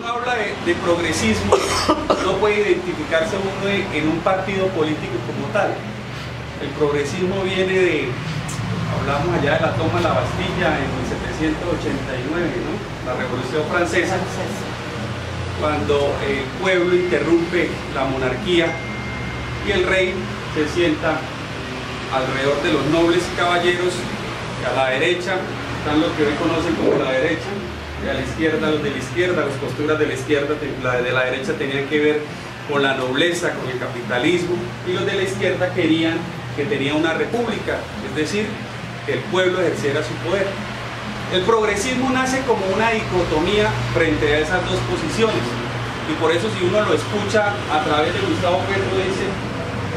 uno habla de progresismo, no puede identificarse uno en un partido político como tal. El progresismo viene de, hablamos allá de la toma de la Bastilla en 1789, ¿no? La Revolución Francesa, cuando el pueblo interrumpe la monarquía y el rey se sienta alrededor de los nobles caballeros, que a la derecha están los que hoy conocen como la derecha, y a la izquierda los de la izquierda. Las posturas de la izquierda, de la derecha, tenían que ver con la nobleza, con el capitalismo, y los de la izquierda querían que tenía una república, es decir, que el pueblo ejerciera su poder. El progresismo nace como una dicotomía frente a esas dos posiciones, y por eso si uno lo escucha a través de Gustavo Petro, dice: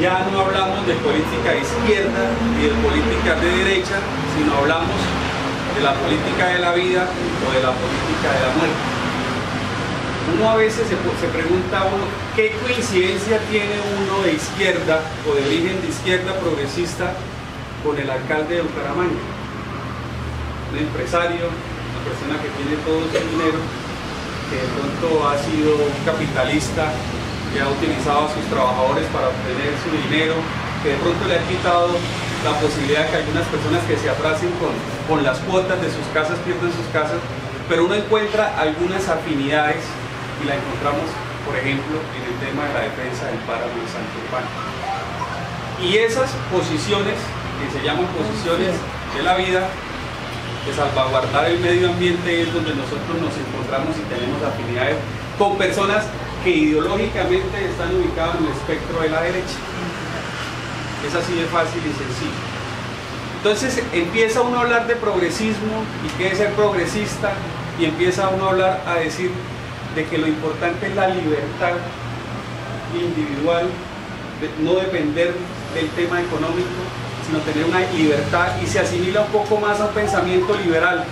ya no hablamos de política de izquierda ni de política de derecha, sino hablamos de la política de la vida o de la política de la muerte. Uno a veces se pregunta a uno qué coincidencia tiene uno de izquierda o de origen de izquierda progresista con el alcalde de Bucaramanga, un empresario, una persona que tiene todo su dinero, que de pronto ha sido un capitalista, que ha utilizado a sus trabajadores para obtener su dinero, que de pronto le ha quitado la posibilidad de que algunas personas que se atrasen con las cuotas de sus casas pierdan sus casas, pero uno encuentra algunas afinidades y la encontramos, por ejemplo, en el tema de la defensa del páramo de Santurbán. Y esas posiciones, que se llaman posiciones de la vida, de salvaguardar el medio ambiente, es donde nosotros nos encontramos y tenemos afinidades con personas que ideológicamente están ubicadas en el espectro de la derecha. Es así de fácil y sencillo. Entonces empieza uno a hablar de progresismo y qué es ser progresista, y empieza uno a hablar, a decir de que lo importante es la libertad individual, de no depender del tema económico, sino tener una libertad, y se asimila un poco más a un pensamiento liberal,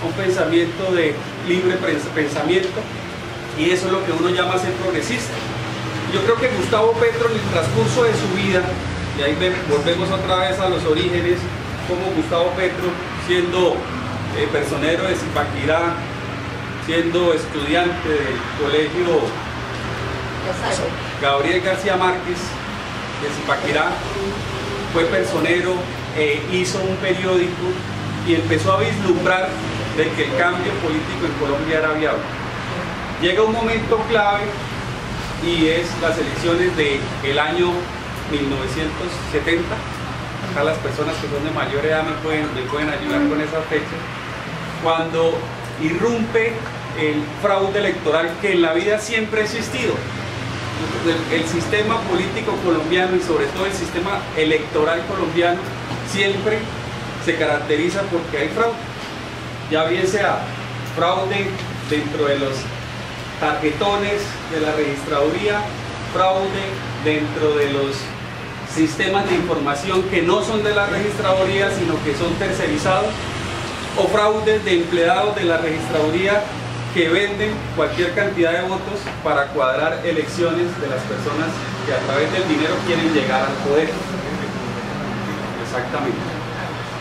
a un pensamiento de libre pensamiento, y eso es lo que uno llama ser progresista. Yo creo que Gustavo Petro, en el transcurso de su vida, y ahí volvemos otra vez a los orígenes, como Gustavo Petro, siendo personero de Zipaquirá, siendo estudiante del colegio Gabriel García Márquez de Zipaquirá, fue personero, hizo un periódico y empezó a vislumbrar de que el cambio político en Colombia era viable. Llega un momento clave y es las elecciones del año 1970. Acá las personas que son de mayor edad me pueden ayudar con esa fecha, cuando irrumpe el fraude electoral que en la vida siempre ha existido. El sistema político colombiano y sobre todo el sistema electoral colombiano siempre se caracteriza porque hay fraude, ya bien sea fraude dentro de los tarjetones de la registraduría, fraude dentro de los sistemas de información que no son de la registraduría sino que son tercerizados, o fraudes de empleados de la registraduría que venden cualquier cantidad de votos para cuadrar elecciones de las personas que a través del dinero quieren llegar al poder. Exactamente.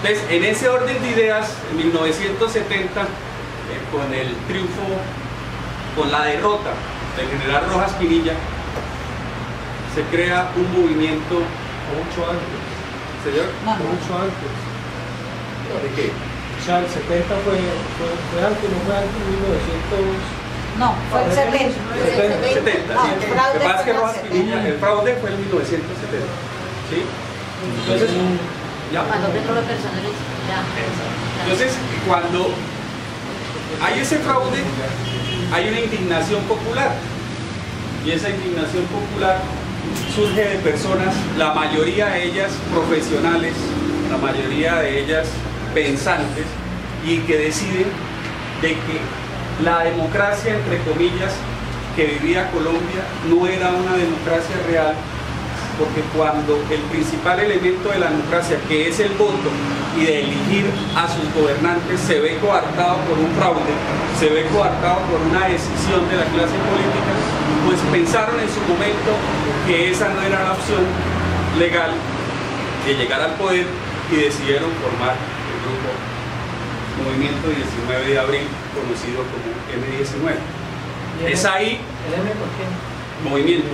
Entonces, en ese orden de ideas, en 1970, con el triunfo, con la derrota del general Rojas Pinilla, se crea un movimiento. Mucho antes. ¿Señor? Mucho antes. ¿De qué? O sea, el 70 fue antes, no fue antes, 1900. No, fue el 70. 70, No, sí. el fraude Lo que pasa es que fue en Rojas el Pinilla, 70. el fraude fue en 1970. ¿Sí? Entonces, ya. Cuando Petro fue personero, ya. Entonces, cuando hay ese fraude, hay una indignación popular. Y esa indignación popular surge de personas, la mayoría de ellas profesionales, la mayoría de ellas pensantes, y que deciden de que la democracia, entre comillas, que vivía Colombia no era una democracia real, porque cuando el principal elemento de la democracia, que es el voto y de elegir a sus gobernantes, se ve coartado por un fraude, se ve coartado por una decisión de la clase política, pues pensaron en su momento que esa no era la opción legal de llegar al poder y decidieron formar el grupo Movimiento 19 de Abril, conocido como M19. Es ahí, ¿El M por qué? movimiento.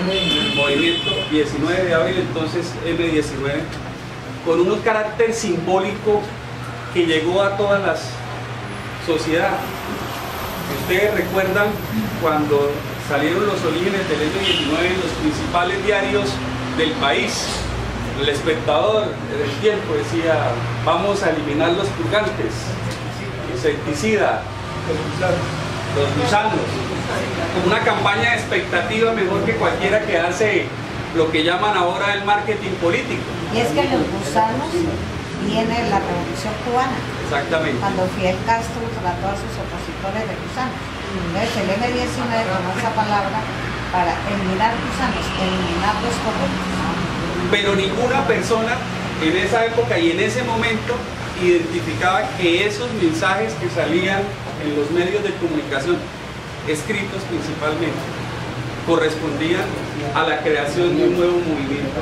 M19. Movimiento 19 de abril, entonces M19, con un carácter simbólico que llegó a todas las sociedades. Ustedes recuerdan cuando salieron los orígenes del M19 en los principales diarios del país. El Espectador del tiempo decía: vamos a eliminar los purgantes, insecticida, los gusanos, con una campaña de expectativa mejor que cualquiera que hace lo que llaman ahora el marketing político. Y es que los gusanos viene la Revolución Cubana, Exactamente. cuando Fidel Castro trató a sus opositores de gusanos. Entonces el M19 tomó esa palabra para eliminar gusanos, eliminarlos corruptos. Pero ninguna persona en esa época y en ese momento identificaba que esos mensajes que salían en los medios de comunicación, escritos principalmente, correspondían a la creación de un nuevo movimiento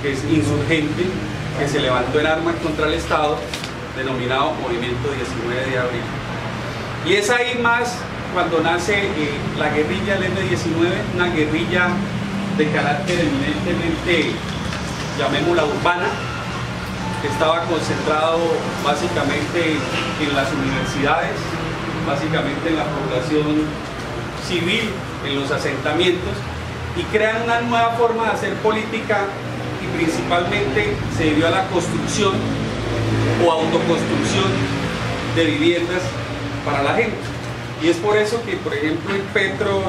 que es insurgente, que se levantó en armas contra el Estado, denominado Movimiento 19 de Abril. Y es ahí más cuando nace la guerrilla del M19, una guerrilla de carácter eminentemente, llamémosla urbana, que estaba concentrado básicamente en las universidades, básicamente en la población civil, en los asentamientos, y crean una nueva forma de hacer política, y principalmente se debió a la construcción o autoconstrucción de viviendas para la gente. Y es por eso que, por ejemplo, en Petro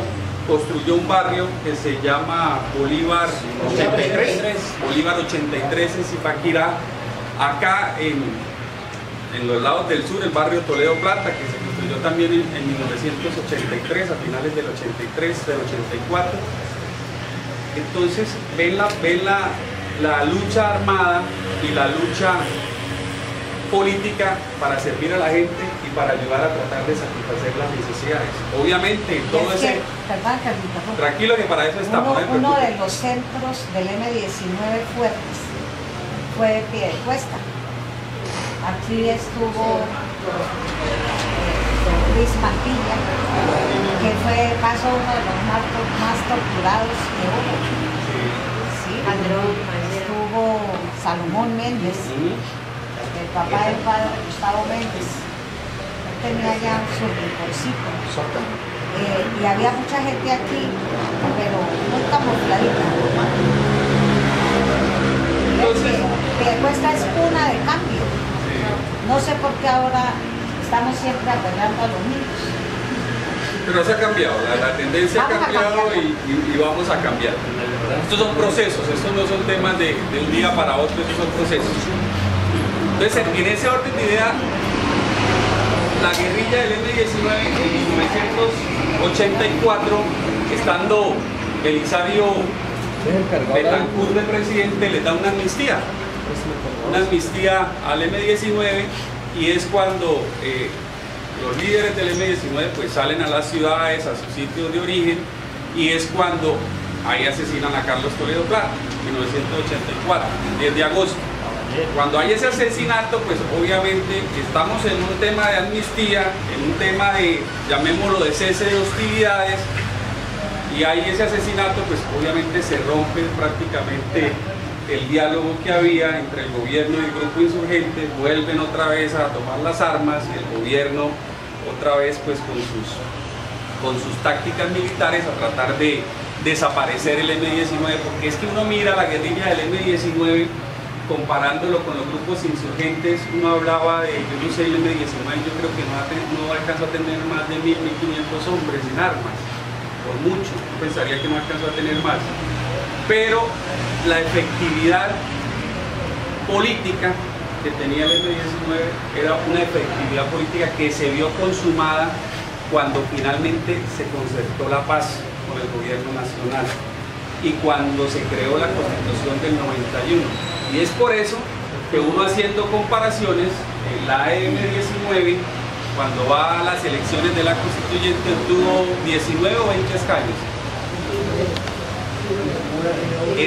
construyó un barrio que se llama Bolívar 83, Bolívar 83 en Zipaquirá. Acá en los lados del sur, el barrio Toledo Plata, que se construyó también en 1983, a finales del 83, del 84. Entonces ven la lucha armada y la lucha política para servir a la gente y para ayudar a tratar de satisfacer las necesidades. Obviamente todo ese... Perdón, que me interrumpa. Tranquilo, que para eso estamos. Uno de los centros del M19 fuertes fue de Piedecuesta. Aquí estuvo Luis Mantilla, que fue caso uno de los más torturados que hubo. Sí, estuvo Salomón Méndez, el papá del padre Gustavo Méndez. Él tenía ya su rinconcito. Y había mucha gente aquí, pero muy camufladita. Piedecuesta es cuna de cambio. No sé por qué ahora estamos siempre apelando a los niños. Pero se ha cambiado, la tendencia ha cambiado y vamos a cambiar. Estos son procesos, estos no son temas de un día para otro, estos son procesos. Entonces, en ese orden de idea, la guerrilla del M19 en 1984, estando Belisario Betancourt de presidente, le da una amnistía al M19, y es cuando los líderes del M19 pues salen a las ciudades, a sus sitios de origen, y es cuando ahí asesinan a Carlos Toledo Plata, en 1984, el 10 de agosto. Cuando hay ese asesinato, pues obviamente estamos en un tema de amnistía, en un tema de, llamémoslo, de cese de hostilidades, y hay ese asesinato, pues obviamente se rompe prácticamente el diálogo que había entre el gobierno y el grupo insurgente. Vuelven otra vez a tomar las armas, y el gobierno otra vez pues con sus tácticas militares a tratar de desaparecer el M19, porque es que uno mira la guerrilla del M19 comparándolo con los grupos insurgentes. Uno hablaba de, yo no sé, el M19 yo creo que no alcanzó a tener más de 1.000, 1.500 hombres en armas, por mucho, pensaría que no alcanzó a tener más, pero la efectividad política que tenía el M19 era una efectividad política que se vio consumada cuando finalmente se concertó la paz con el gobierno nacional y cuando se creó la Constitución del 91. Y es por eso que uno, haciendo comparaciones, la M19, cuando va a las elecciones de la Constituyente, tuvo 19 o 20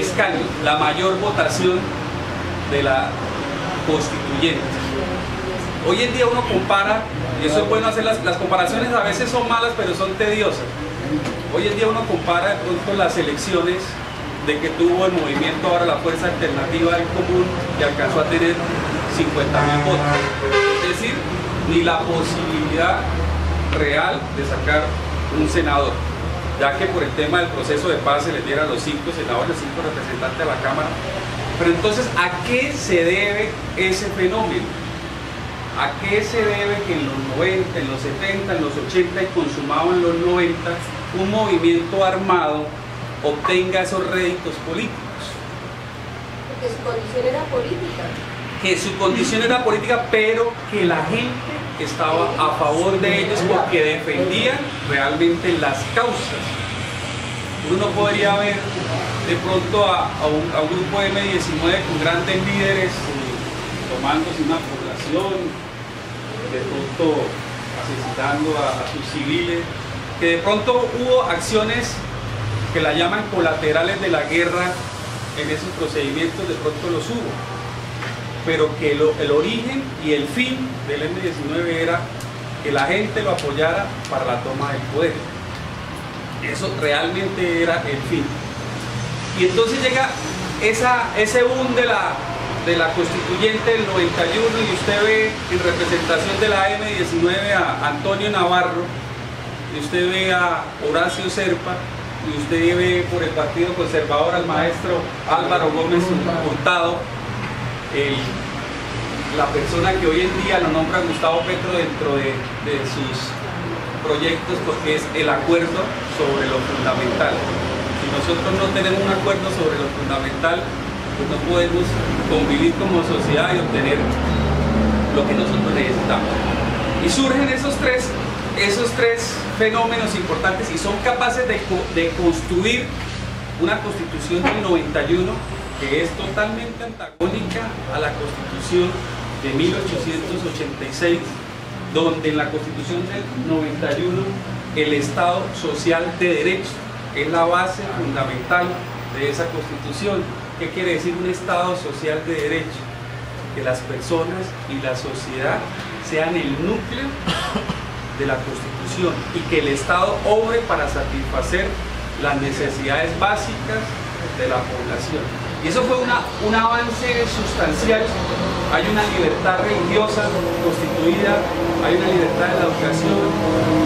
escaños, la mayor votación de la Constituyente. Hoy en día uno compara Y eso es bueno hacer, las comparaciones a veces son malas, pero son tediosas. Hoy en día uno compara de pronto las elecciones de que tuvo el movimiento, ahora la Fuerza Alternativa del Común, que alcanzó a tener 50.000 votos. Es decir, ni la posibilidad real de sacar un senador, ya que por el tema del proceso de paz se les diera a los 5 senadores, los 5 representantes de la Cámara. Pero entonces, ¿a qué se debe ese fenómeno? ¿A qué se debe que en los 90, en los 70, en los 80 y consumado en los 90, un movimiento armado obtenga esos réditos políticos? Porque su condición era política. Que su condición era política, pero que la gente estaba a favor de ellos porque defendían realmente las causas. Uno podría ver de pronto a un grupo de M-19 con grandes líderes tomándose una población, de pronto asesinando a sus civiles, que de pronto hubo acciones que la llaman colaterales de la guerra en esos procedimientos, de pronto los hubo, pero que el origen y el fin del M-19 era que la gente lo apoyara para la toma del poder. Eso realmente era el fin. Y entonces llega ese boom de la constituyente del 91 y usted ve en representación de la M-19 a Antonio Navarro, y usted ve a Horacio Serpa, y usted ve por el Partido Conservador al maestro Álvaro Gómez Hurtado, la persona que hoy en día lo nombra Gustavo Petro dentro de sus proyectos, porque es el acuerdo sobre lo fundamental. Si nosotros no tenemos un acuerdo sobre lo fundamental, pues no podemos convivir como sociedad y obtener lo que nosotros necesitamos. Y surgen esos tres fenómenos importantes y son capaces de construir una constitución del 91 que es totalmente antagónica a la constitución de 1886, donde en la constitución del 91 el Estado social de derecho es la base fundamental de esa constitución. ¿Qué quiere decir un Estado social de derecho? Que las personas y la sociedad sean el núcleo de la Constitución y que el Estado obre para satisfacer las necesidades básicas de la población. Y eso fue un avance sustancial. Hay una libertad religiosa constituida, hay una libertad de la educación,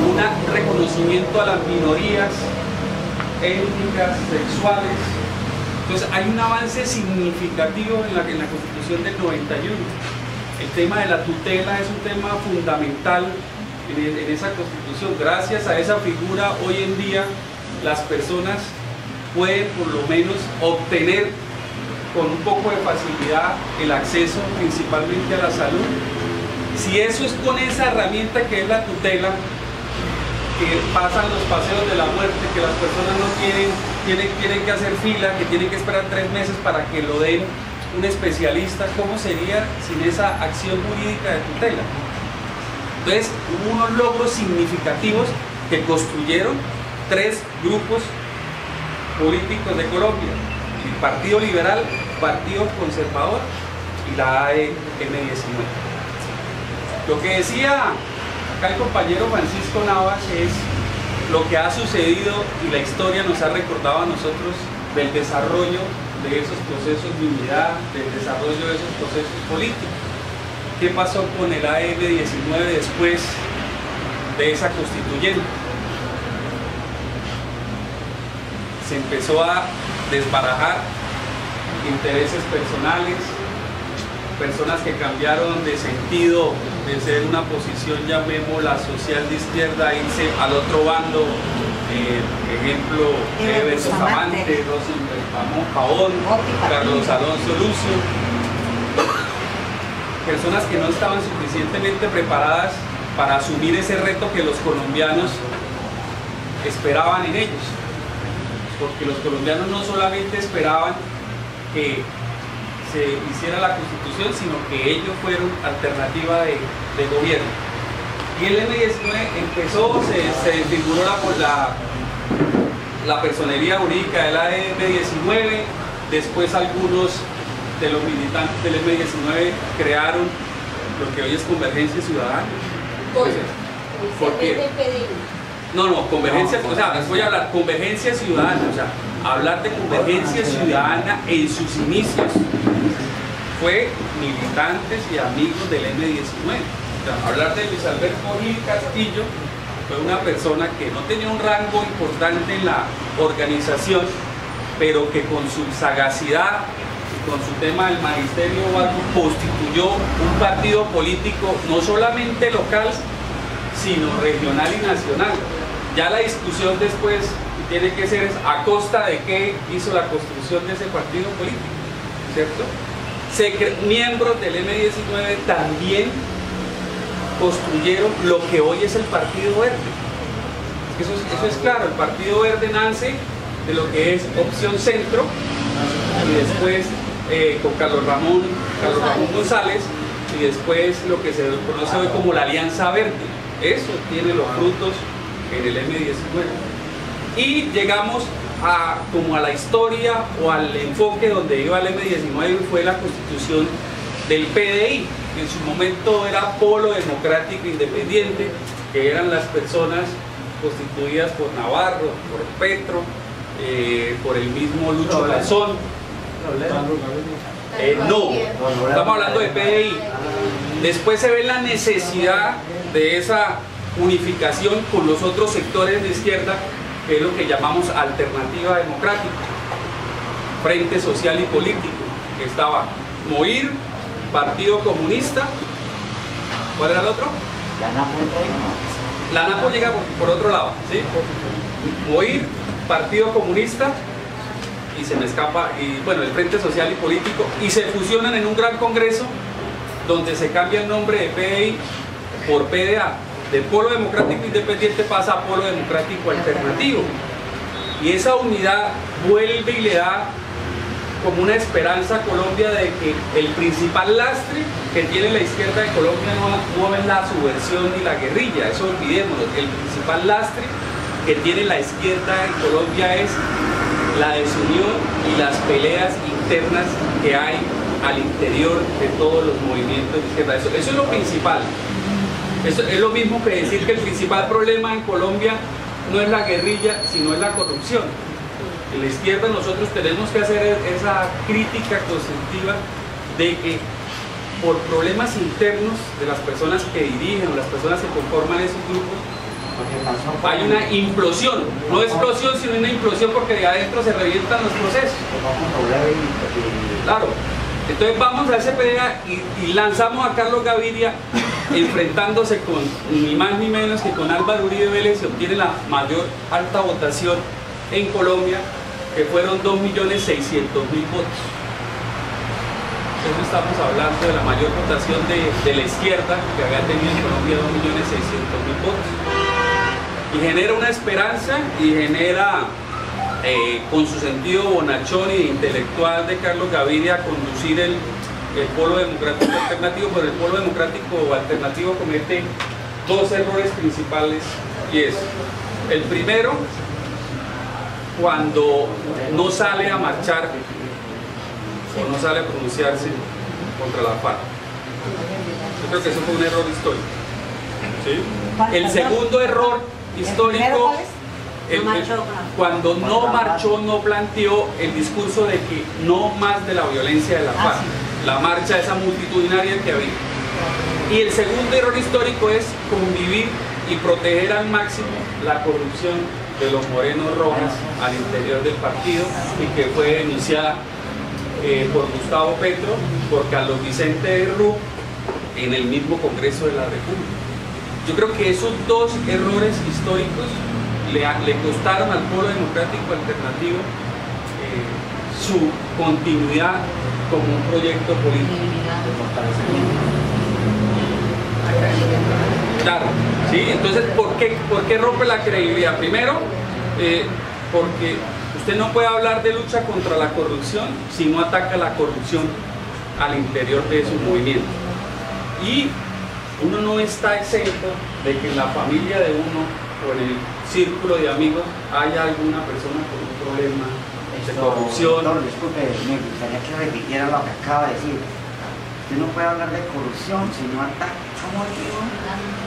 un reconocimiento a las minorías étnicas, sexuales. Entonces hay un avance significativo en la Constitución del 91. El tema de la tutela es un tema fundamental en esa Constitución. Gracias a esa figura, hoy en día las personas pueden por lo menos obtener con un poco de facilidad el acceso principalmente a la salud. Si eso es con esa herramienta que es la tutela, que pasan los paseos de la muerte, que las personas no tienen que hacer fila, que tienen que esperar 3 meses para que lo den un especialista, ¿cómo sería sin esa acción jurídica de tutela? Entonces hubo unos logros significativos que construyeron 3 grupos políticos de Colombia: el Partido Liberal, Partido Conservador y la AM-19. Lo que decía acá el compañero Francisco Navas es lo que ha sucedido y la historia nos ha recordado a nosotros del desarrollo de esos procesos de unidad, del desarrollo de esos procesos políticos. ¿Qué pasó con el AM-19 después de esa constituyente? Se empezó a desbarajar intereses personales, personas que cambiaron de sentido, de ser una posición, llamémosla social de izquierda, irse al otro bando, ejemplo, Bustamante, Rosenberg Pavón, Carlos Alonso Lucio, personas que no estaban suficientemente preparadas para asumir ese reto que los colombianos esperaban en ellos, porque los colombianos no solamente esperaban que se hiciera la Constitución, sino que ellos fueron alternativa de gobierno. Y el M-19 empezó, se desfiguró la personería jurídica de la M-19, después algunos de los militantes del M-19 crearon lo que hoy es Convergencia Ciudadana, Porque, no, convergencia, o sea, les voy a hablar, convergencia ciudadana, o sea, hablar de convergencia ciudadana en sus inicios fue militantes y amigos del M-19. O sea, hablar de Luis Alberto Gil Castillo fue una persona que no tenía un rango importante en la organización, pero que con su sagacidad y con su tema del magisterio constituyó un partido político no solamente local, sino regional y nacional. Ya la discusión después tiene que ser a costa de qué hizo la construcción de ese partido político, ¿cierto? Miembros del M-19 también construyeron lo que hoy es el Partido Verde. Eso es claro, el Partido Verde nace de lo que es Opción Centro y después con Carlos Ramón González y después lo que se conoce hoy como la Alianza Verde. Eso tiene los frutos en el M-19. Y llegamos como a la historia o al enfoque donde iba el M-19 fue la constitución del PDI. En su momento era Polo Democrático Independiente, que eran las personas constituidas por Navarro, por Petro, por el mismo Lucho Garzón. No, estamos hablando de PDI. Después se ve la necesidad de esa unificación con los otros sectores de izquierda, que es lo que llamamos alternativa democrática, Frente Social y Político, que estaba Moir, Partido Comunista. ¿Cuál era el otro? La ANAPO llega por otro lado, ¿sí? Moir, Partido Comunista, y se me escapa, y bueno, el Frente Social y Político, y se fusionan en un gran congreso donde se cambia el nombre de PDI por PDA. De Polo Democrático Independiente pasa a Polo Democrático Alternativo, y esa unidad vuelve y le da como una esperanza a Colombia de que el principal lastre que tiene la izquierda de Colombia no es la subversión ni la guerrilla, eso olvidémoslo. El principal lastre que tiene la izquierda en Colombia es la desunión y las peleas internas que hay al interior de todos los movimientos de izquierda. Eso es lo principal. Eso es lo mismo que decir que el principal problema en Colombia no es la guerrilla, sino es la corrupción. En la izquierda nosotros tenemos que hacer esa crítica constructiva de que por problemas internos de las personas que dirigen o las personas que conforman esos grupos hay una implosión, no explosión sino una implosión, porque de adentro se revientan los procesos. Claro, entonces vamos a ese PDA y lanzamos a Carlos Gaviria enfrentándose con ni más ni menos que con Álvaro Uribe Vélez, y obtiene la mayor alta votación en Colombia, que fueron 2.600.000 votos. Entonces estamos hablando de la mayor votación de la izquierda que había tenido en Colombia, 2.600.000 votos. Y genera una esperanza y genera, con su sentido bonachón y intelectual de Carlos Gaviria, conducir el Polo Democrático Alternativo, pero el Polo Democrático Alternativo comete dos errores principales, y es el primero, cuando no sale a marchar o no sale a pronunciarse contra la FARC. Yo creo que eso fue un error histórico, ¿sí? El segundo error histórico, cuando no marchó, no planteó el discurso de que no más de la violencia de la FARC, la marcha esa multitudinaria que había. Y el segundo error histórico es convivir y proteger al máximo la corrupción de los Morenos Rojas al interior del partido, y que fue denunciada por Gustavo Petro, por Carlos Vicente de Rú, en el mismo Congreso de la República. Yo creo que esos dos errores históricos le costaron al Polo Democrático Alternativo su continuidad como un proyecto político. Claro, ¿sí? Entonces, ¿por qué rompe la credibilidad? Primero, porque usted no puede hablar de lucha contra la corrupción si no ataca la corrupción al interior de su movimiento. Y uno no está exento de que en la familia de uno o en el círculo de amigos haya alguna persona con un problema de corrupción. Doctor, disculpe, me gustaría que repitiera lo que acaba de decir. Usted no puede hablar de corrupción si no ataca. ¿Cómo digo?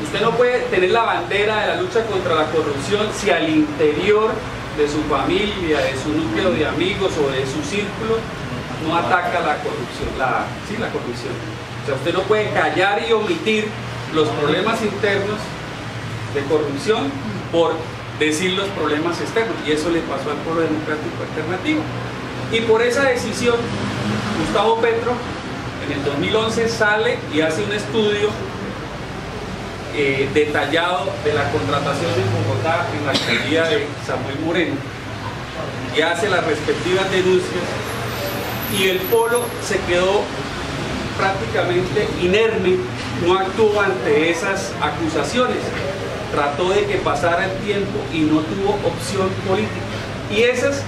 Usted no puede tener la bandera de la lucha contra la corrupción si al interior de su familia, de su núcleo de amigos o de su círculo no ataca la corrupción, la corrupción. O sea, usted no puede callar y omitir los problemas internos de corrupción por decir los problemas externos, y eso le pasó al Polo Democrático Alternativo. Y por esa decisión, Gustavo Petro en el 2011 sale y hace un estudio detallado de la contratación en Bogotá en la alcaldía de Samuel Moreno, y hace las respectivas denuncias, y el Polo se quedó prácticamente inerme, no actuó ante esas acusaciones, trató de que pasara el tiempo y no tuvo opción política. Y esas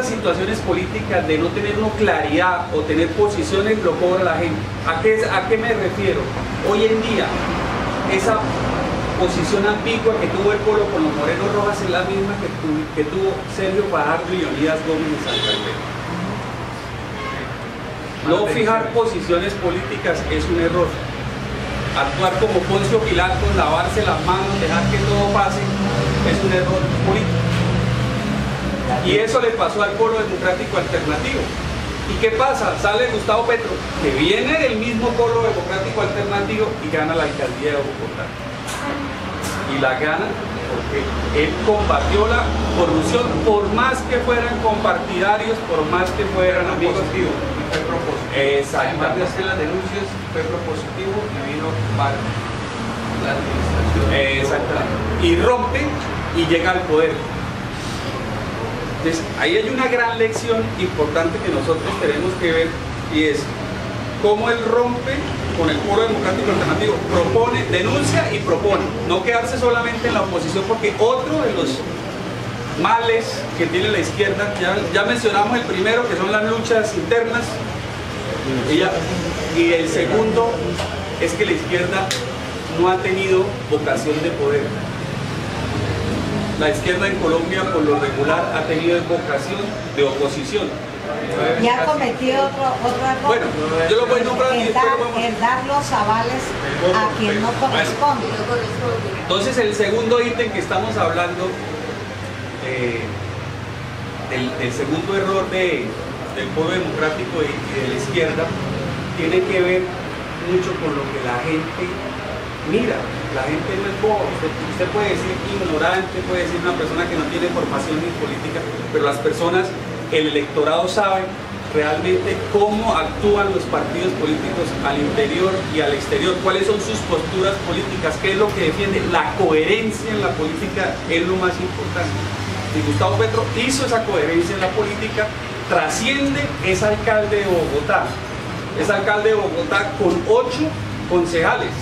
situaciones políticas de no tener una claridad o tener posiciones lo cobra la gente. ¿A qué me refiero? Hoy en día, esa posición ambigua que tuvo el Polo con los Morenos Rojas es la misma que tuvo Sergio Fajardo y Leonidas Gómez en Santa Fe. No fijar posiciones políticas es un error. Actuar como Poncio Pilatos, lavarse las manos, dejar que todo pase, es un error político. Y eso le pasó al Polo Democrático Alternativo. ¿Y qué pasa? Sale Gustavo Petro, que viene del mismo Polo Democrático Alternativo, y gana la alcaldía de Bogotá. Y la gana porque él combatió la corrupción, por más que fueran compartidarios, por más que fueran amigos. Fue propositivo. Exacto. Además de hacer las denuncias, fue propositivo y vino para la administración. Exactamente. Y rompe y llega al poder. Entonces, ahí hay una gran lección importante que nosotros tenemos que ver, y es cómo él rompe con el Polo Democrático Alternativo, propone, denuncia y propone, no quedarse solamente en la oposición, porque otro de los males que tiene la izquierda, ya mencionamos el primero, que son las luchas internas, y el segundo es que la izquierda no ha tenido vocación de poder. La izquierda en Colombia, por lo regular, ha tenido vocación de oposición. Y ha cometido otro error. Bueno, yo lo voy a nombrar y después lo vamos el dar los avales a quien no corresponde. Entonces, el segundo ítem que estamos hablando, del segundo error del Polo Democrático y de la izquierda, tiene que ver mucho con lo que la gente mira. La gente no es boba. Usted puede decir ignorante, puede decir una persona que no tiene formación ni política, pero las personas, el electorado sabe realmente cómo actúan los partidos políticos al interior y al exterior, cuáles son sus posturas políticas, qué es lo que defiende. La coherencia en la política es lo más importante. Y Gustavo Petro hizo esa coherencia en la política, trasciende, es alcalde de Bogotá. Es alcalde de Bogotá con 8 concejales,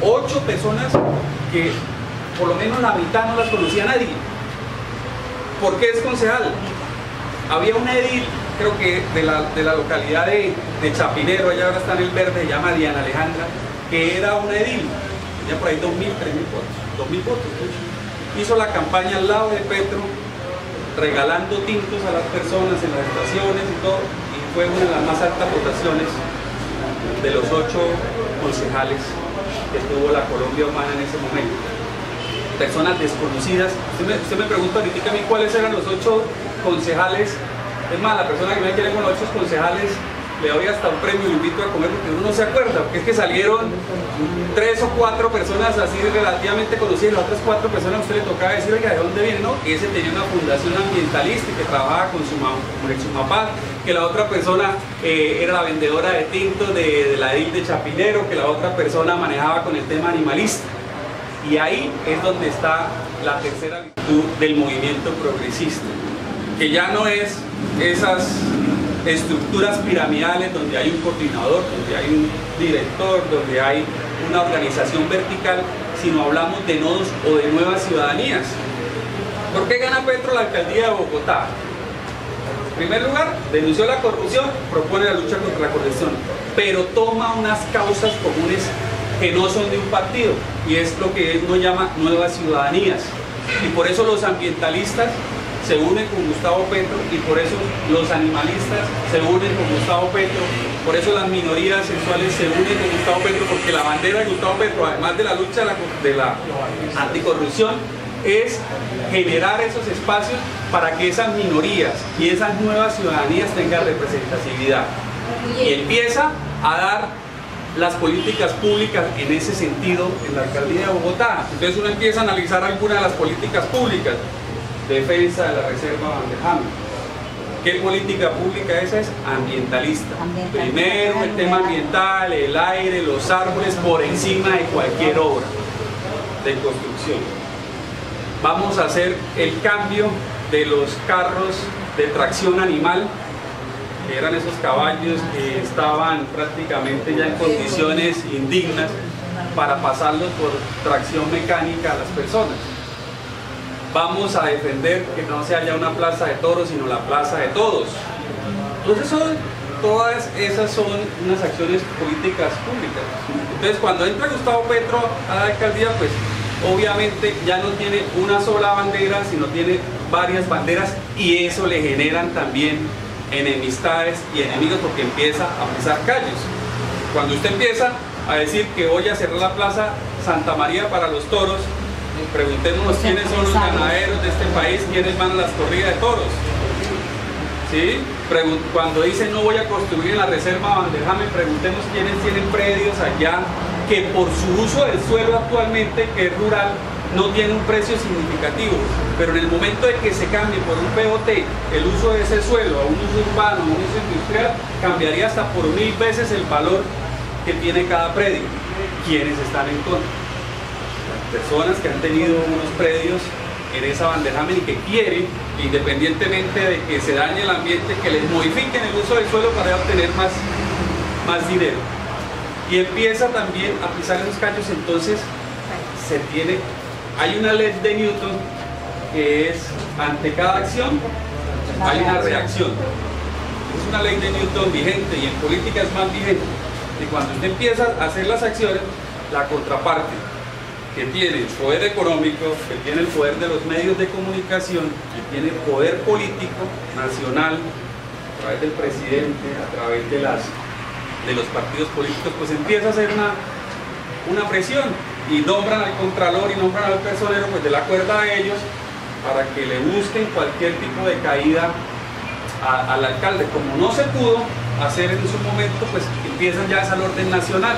8 personas que por lo menos la mitad no las conocía nadie. ¿Por qué es concejal? Había un edil, creo que de la localidad de Chapinero, ella ahora está en el verde, se llama Diana Alejandra, que era una edil, tenía por ahí 2.000, 3.000 votos, 2.000 votos. Hizo la campaña al lado de Petro, regalando tintos a las personas en las estaciones y todo, y fue una de las más altas votaciones de los 8 concejales que tuvo la Colombia Humana en ese momento. Personas desconocidas. Usted me pregunta ahorita a mí cuáles eran los 8 concejales. Es más, la persona que me quiere con los 8 concejales, le doy hasta un premio, lo invito a comer, porque uno no se acuerda, porque es que salieron 3 o 4 personas así relativamente conocidas, las otras 4 personas a usted le tocaba decir, oiga, ¿de dónde viene? No, que ese tenía una fundación ambientalista que trabajaba con su mamá, que la otra persona era la vendedora de tintos de la edil de Chapinero, que la otra persona manejaba con el tema animalista. Y ahí es donde está la tercera virtud del movimiento progresista, que ya no es esas estructuras piramidales donde hay un coordinador, donde hay un director, donde hay una organización vertical, sino hablamos de nodos o de nuevas ciudadanías. ¿Por qué gana Petro la alcaldía de Bogotá? En primer lugar, denunció la corrupción, propone la lucha contra la corrupción, pero toma unas causas comunes que no son de un partido, y es lo que uno llama nuevas ciudadanías. Y por eso los ambientalistas se une con Gustavo Petro y por eso los animalistas se unen con Gustavo Petro, por eso las minorías sexuales se unen con Gustavo Petro, porque la bandera de Gustavo Petro, además de la lucha de la anticorrupción, es generar esos espacios para que esas minorías y esas nuevas ciudadanías tengan representatividad. Y empieza a dar las políticas públicas en ese sentido en la alcaldía de Bogotá. Entonces uno empieza a analizar algunas de las políticas públicas. Defensa de la reserva Vanderham. ¿Qué política pública esa es? Ambientalista. Primero el tema ambiental, el aire, los árboles por encima de cualquier obra de construcción. Vamos a hacer el cambio de los carros de tracción animal, que eran esos caballos que estaban prácticamente ya en condiciones indignas, para pasarlos por tracción mecánica a las personas. Vamos a defender que no sea ya una plaza de toros, sino la plaza de todos. Entonces todas esas son unas acciones políticas públicas. Entonces cuando entra Gustavo Petro a la alcaldía, pues obviamente ya no tiene una sola bandera, sino tiene varias banderas, y eso le generan también enemistades y enemigos, porque empieza a pisar callos. Cuando usted empieza a decir que voy a cerrar la plaza Santa María para los toros, preguntémonos quiénes son los ganaderos de este país, quiénes van a las corridas de toros. ¿Sí? Cuando dicen no voy a construir en la reserva Vanderham, preguntemos quiénes tienen predios allá que por su uso del suelo actualmente, que es rural, no tiene un precio significativo, pero en el momento de que se cambie por un POT el uso de ese suelo a un uso urbano, a un uso industrial, cambiaría hasta por 1000 veces el valor que tiene cada predio. ¿Quiénes están en contra? Las personas que han tenido unos predios en esa Vanderham y que quieren, independientemente de que se dañe el ambiente, que les modifiquen el uso del suelo para obtener más dinero. Y empieza también a pisar esos callos. Entonces hay una ley de Newton que es: ante cada acción hay una reacción. Es una ley de Newton vigente, y en política es más vigente. Y cuando usted empieza a hacer las acciones, la contraparte, que tiene el poder económico, que tiene el poder de los medios de comunicación, que tiene poder político nacional a través del presidente, a través de los partidos políticos, pues empieza a hacer una presión, y nombran al contralor y nombran al personero, pues de la cuerda a ellos, para que le busquen cualquier tipo de caída al alcalde. Como no se pudo hacer en su momento, pues empiezan ya al orden nacional,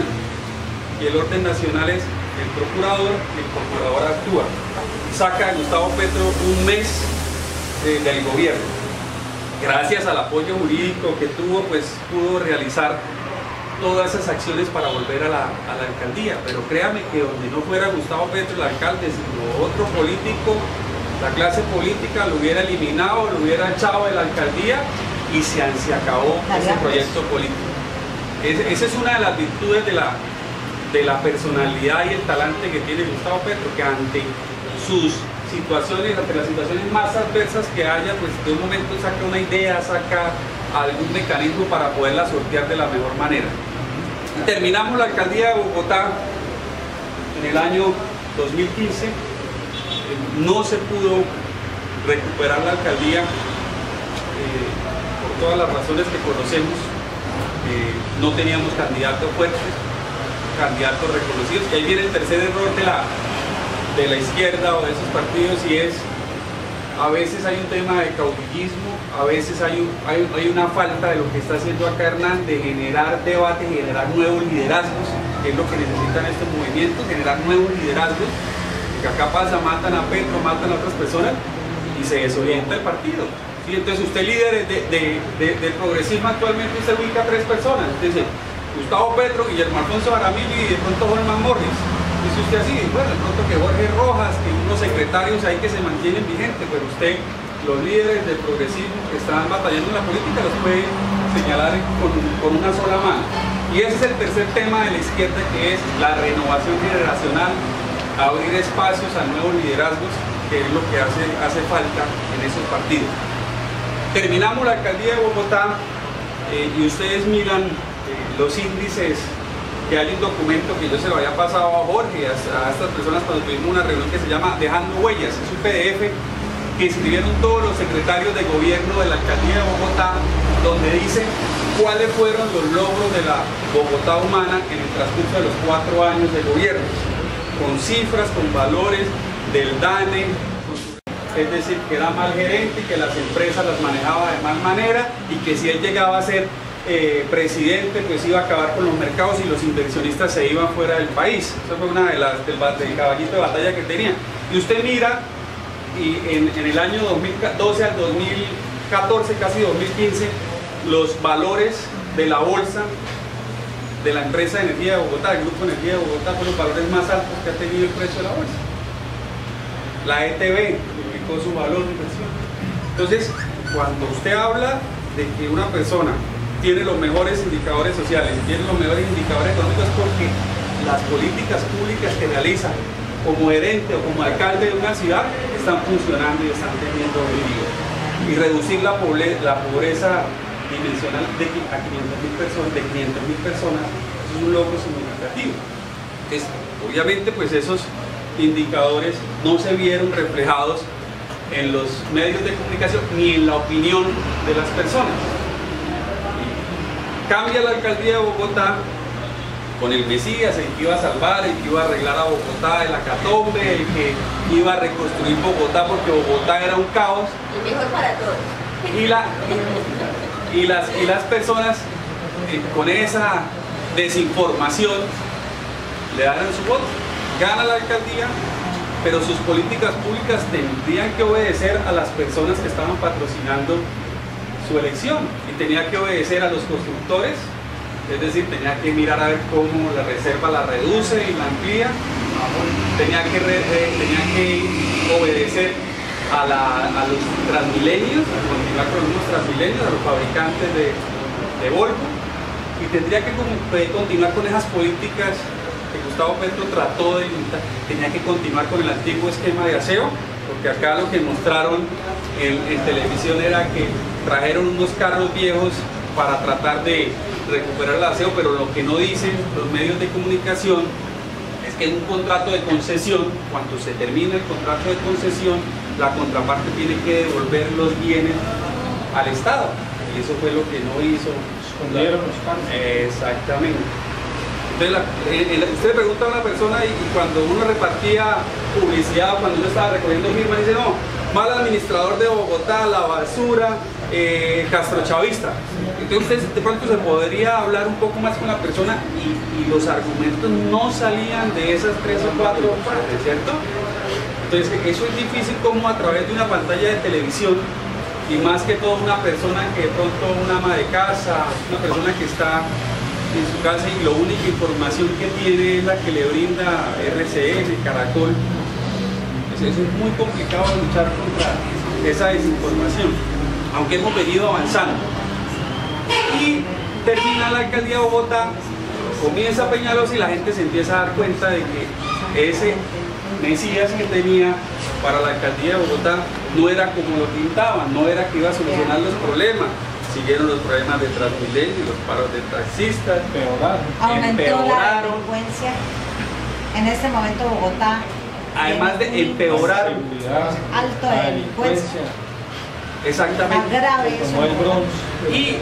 y el orden nacional es el procurador, y el procurador actúa. Saca a Gustavo Petro un mes del gobierno. Gracias al apoyo jurídico que tuvo, pues pudo realizar todas esas acciones para volver a la alcaldía. Pero créame que donde no fuera Gustavo Petro el alcalde, sino otro político, la clase política lo hubiera eliminado, lo hubiera echado de la alcaldía, y se acabó ese proyecto político. Esa es una de las virtudes de la personalidad y el talante que tiene Gustavo Petro, que ante sus situaciones, ante las situaciones más adversas que haya, pues de un momento saca una idea, saca algún mecanismo para poderla sortear de la mejor manera. Y terminamos la alcaldía de Bogotá en el año 2015. No se pudo recuperar la alcaldía por todas las razones que conocemos. No teníamos candidatos fuertes, candidatos reconocidos, y ahí viene el tercer error de la izquierda o de esos partidos, y es: a veces hay un tema de caudillismo, a veces hay una falta de lo que está haciendo acá Hernán, de generar debate, generar nuevos liderazgos, que es lo que necesitan estos movimientos, generar nuevos liderazgos, que acá pasa, matan a Petro, matan a otras personas, y se desorienta el partido. ¿Sí? Entonces usted, líder del progresismo actualmente, usted ubica a 3 personas, usted dice Gustavo Petro, Guillermo Alfonso Jaramillo y de pronto Holman Morris. Dice usted así, bueno, de pronto que Jorge Rojas, que unos secretarios ahí que se mantienen vigentes, pero usted, los líderes del progresismo que están batallando en la política, los puede señalar con una sola mano. Y ese es el tercer tema de la izquierda, que es la renovación generacional, abrir espacios a nuevos liderazgos, que es lo que hace falta en esos partidos. Terminamos la alcaldía de Bogotá, y ustedes miran los índices, que hay un documento que yo se lo había pasado a Jorge, a estas personas, cuando tuvimos una reunión, que se llama Dejando Huellas. Es un PDF que escribieron todos los secretarios de gobierno de la alcaldía de Bogotá, donde dicen cuáles fueron los logros de la Bogotá humana en el transcurso de los 4 años de gobierno, con cifras, con valores del DANE, es decir, que era mal gerente y que las empresas las manejaba de mal manera y que si él llegaba a ser presidente, pues iba a acabar con los mercados y los inversionistas se iban fuera del país. Esa fue una del caballito de batalla que tenía. Y usted mira, y en el año 2012 al 2014, casi 2015, los valores de la bolsa de la empresa de energía de Bogotá, el Grupo Energía de Bogotá, fueron los valores más altos que ha tenido el precio de la bolsa. La ETB duplicó su valor de inversión. Entonces, cuando usted habla de que una persona tiene los mejores indicadores sociales, tiene los mejores indicadores económicos, es porque las políticas públicas que realiza como gerente o como alcalde de una ciudad están funcionando y están teniendo brillo. Y reducir la pobreza dimensional a 500.000 personas, eso es un logro significativo. Entonces, obviamente, pues esos indicadores no se vieron reflejados en los medios de comunicación ni en la opinión de las personas. Cambia la alcaldía de Bogotá con el Mesías, el que iba a salvar, el que iba a arreglar a Bogotá de la catombe, el que iba a reconstruir Bogotá porque Bogotá era un caos. Y mejor para todos. Y las personas con esa desinformación le dan su voto. Gana la alcaldía, pero sus políticas públicas tendrían que obedecer a las personas que estaban patrocinando su elección y tenía que obedecer a los constructores, es decir, tenía que mirar a ver cómo la reserva la reduce y la amplía, tenía que obedecer a los Transmilenios, a continuar con los Transmilenios, a los fabricantes de Volvo, y tendría que continuar con esas políticas que Gustavo Petro trató de limitar. Tenía que continuar con el antiguo esquema de aseo, porque acá lo que mostraron en televisión era que trajeron unos carros viejos para tratar de recuperar el aseo, pero lo que no dicen los medios de comunicación es que en un contrato de concesión, cuando se termina el contrato de concesión, la contraparte tiene que devolver los bienes al Estado, y eso fue lo que no hizo. Escondieron los carros. Exactamente. Entonces, usted le pregunta a una persona y cuando uno repartía publicidad, cuando uno estaba recogiendo firmas, dice, no, mal administrador de Bogotá, la basura, castrochavista. Entonces usted de pronto se podría hablar un poco más con la persona y los argumentos no salían de esas 3 o 4 partes, ¿cierto? Entonces eso es difícil como a través de una pantalla de televisión, y más que todo una persona que de pronto una ama de casa, una persona que está en su casa y la única información que tiene es la que le brinda RCN, Caracol. Eso es muy complicado luchar contra esa desinformación, aunque hemos venido avanzando. Y termina la alcaldía de Bogotá, comienza Peñalosa y la gente se empieza a dar cuenta de que ese Mesías que tenía para la alcaldía de Bogotá no era como lo pintaban, no era que iba a solucionar los problemas. Siguieron los problemas de Transmilenio, los paros de taxistas, aumentó la delincuencia. En este momento Bogotá, además de empeorar, alto de delincuencia. Exactamente. Más grave eso. Y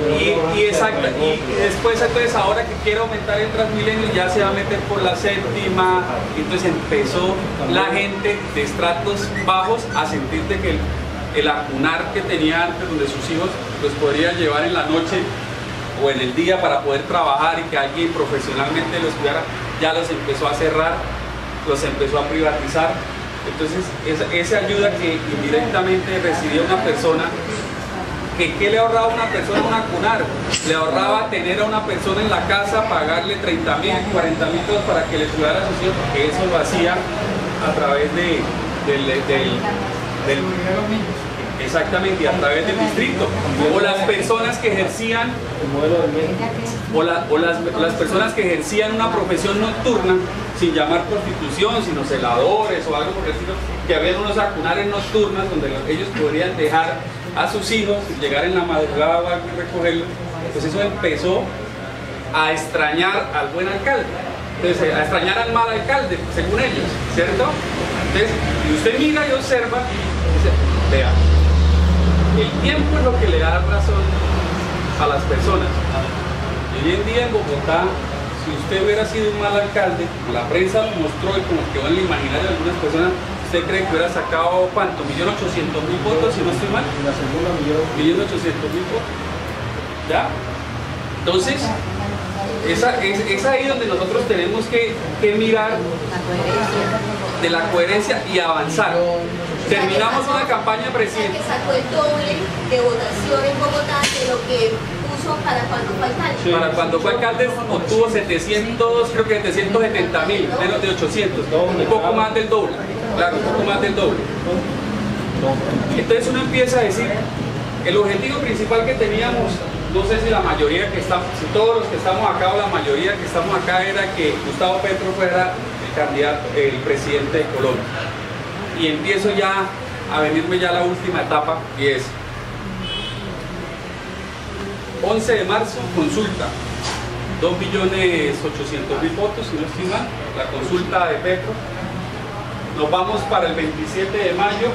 después, entonces, ahora que quiere aumentar el Transmilenio, ya se va a meter por la séptima. Entonces empezó la gente de estratos bajos a sentir de que el acunar que tenía antes, donde sus hijos los podrían llevar en la noche o en el día para poder trabajar y que alguien profesionalmente los cuidara, ya los empezó a cerrar, los empezó a privatizar. Entonces esa ayuda que indirectamente recibía una persona, ¿qué le ahorraba a una persona un acunar? Le ahorraba tener a una persona en la casa, pagarle 30.000, 40.000 pesos para que le cuidara a sus hijos, porque eso lo hacía a través del exactamente, y a través del distrito, o las personas que ejercían las personas que ejercían una profesión nocturna sin llamar prostitución, sino celadores o algo por el estilo, que habían unos acunares nocturnas donde ellos podrían dejar a sus hijos, llegar en la madrugada o algo y recogerlos. Pues eso empezó a extrañar al buen alcalde, entonces a extrañar al mal alcalde, según ellos, ¿cierto? Entonces, si usted mira y observa, Vea, el tiempo es lo que le da razón a las personas. Hoy en día en Bogotá, si usted hubiera sido un mal alcalde, como la prensa lo mostró y como quedó en el imaginario de algunas personas, ¿usted cree que hubiera sacado cuánto? ¿1.800.000 votos, si no estoy mal? En la segunda 1.800.000 votos. ¿Ya? Entonces, es ahí donde nosotros tenemos que mirar de la coherencia y avanzar. Terminamos una campaña presidencial. Que sacó el doble de votación en Bogotá de lo que puso para cuando fue alcalde. Para cuando fue alcalde obtuvo 700, creo que 770.000, menos de 800, un poco más del doble. Claro, un poco más del doble. Entonces uno empieza a decir, el objetivo principal que teníamos, no sé si la mayoría que estamos, si todos los que estamos acá o la mayoría que estamos acá, era que Gustavo Petro fuera el candidato, el presidente de Colombia. Y empiezo ya a venirme ya la última etapa, y es 11 de marzo, consulta, 2.800.000 votos, si no estoy mal, la consulta de Petro. Nos vamos para el 27 de mayo,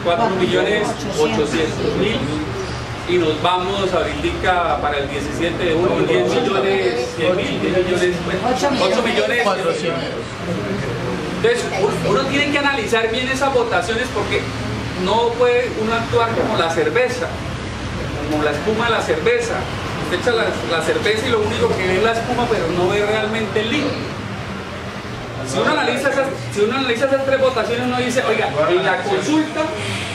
4.800.000, y nos vamos ahorita para el 17 de junio, 10 millones, 8 millones. Entonces, uno tiene que analizar bien esas votaciones, porque no puede uno actuar como la cerveza, como la espuma de la cerveza. Usted echa la cerveza y lo único que ve es la espuma, pero no ve realmente el líquido. Si uno analiza esas tres votaciones, uno dice, oiga, en la consulta